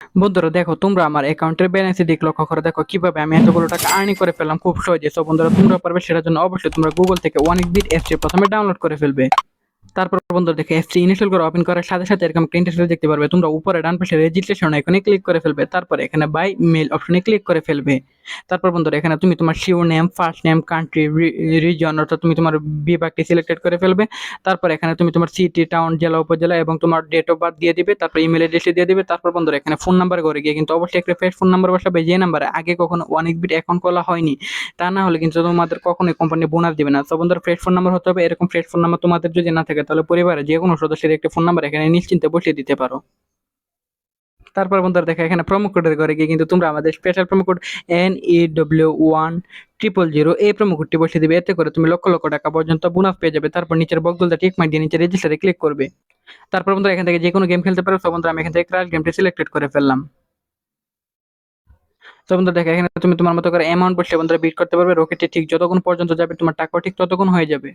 বন্ধুরা দেখো, তোমরা আমার অ্যাকাউন্টের ব্যালেন্সের দিক লক্ষ্য করে দেখো কিভাবে আমি এতগুলো টাকা আর্নিং করে ফেললাম খুব সহজে। সো বন্ধুরা, তোমরা পারবে, সেটার জন্য অবশ্যই তোমরা গুগল থেকে OneXBet অ্যাপসটি প্রথমে ডাউনলোড করে ফেলবে। তারপর বন্ধুরা দেখো, অ্যাপসটি ইনস্টল করে ওপেন করার সাথে সাথে এরকম একটা ইন্টারফেস দেখতে পারবে। তোমরা উপরে ডান পাশে রেজিস্ট্রেশন আইকনে ক্লিক করে ফেলবে, তারপর এখানে বাই মেল অপশনে ক্লিক করে ফেলবে। তারপর বন্ধুরা এখানে তুমি তোমার sure name, first name, country, reason অর্থাৎ তুমি তোমার বিভাগটি সিলেক্টেড করে ফেলবে। তারপর এখানে তুমি তোমার সিটি, টাউন, জেলা, উপজেলা এবং তোমার ডেট অফ বার্থ দিয়ে দিবে। তারপর ইমেল অ্যাড্রেসটি দিয়ে দিবে। তারপর বন্ধুরা এখানে ফোন নাম্বার করে গিয়ে কিন্তু অবশ্যই একটা ফ্রেশ ফোন নাম্বার বসাবে, যে নাম্বারে আগে কখনো OneXBet অ্যাকাউন্ট খোলা হয়নি। তা না হলে কিন্তু তোমাদের কখনোই কোম্পানি বোনাস দিবে না। তো বন্ধুরা, ফ্রেশ ফোন নাম্বার হতে হবে। এরকম ফ্রেশ ফোন নাম্বার তোমাদের যদি না থাকে, তাহলে পরিবারে যে কোনো সদস্যের একটা ফোন নাম্বার এখানে নিশ্চিন্তে বসিয়ে দিতে পারো। তারপর বন্ধুরা দেখো, এখানে প্রোমো কোডের ঘরে গিয়ে কিন্তু তোমরা আমাদের স্পেশাল প্রোমো কোড NEW1000 এই প্রোমো কোডটি বসিয়ে দিবে। এতে করে তুমি লক্ষ লক্ষ টাকা পর্যন্ত বোনাস পেয়ে যাবে। তারপর নিচের বগলটা টিক মার্ক দিয়ে নিচে রেজিস্টারে ক্লিক করবে। তারপর বন্ধুরা এখান থেকে যে কোনো গেম খেলতে পারো। তো বন্ধুরা আমি এখান থেকে ক্রাশ গেমটি সিলেক্টেড করে ফেললাম। তো বন্ধুরা দেখো, এখানে তুমি তোমার মতো করে অ্যামাউন্ট বসে বন্ধুরা বিট করতে পারবে। রকেটটি ঠিক যতক্ষণ পর্যন্ত যাবে, তোমার টাকাও ঠিক ততক্ষণ হয়ে যাবে।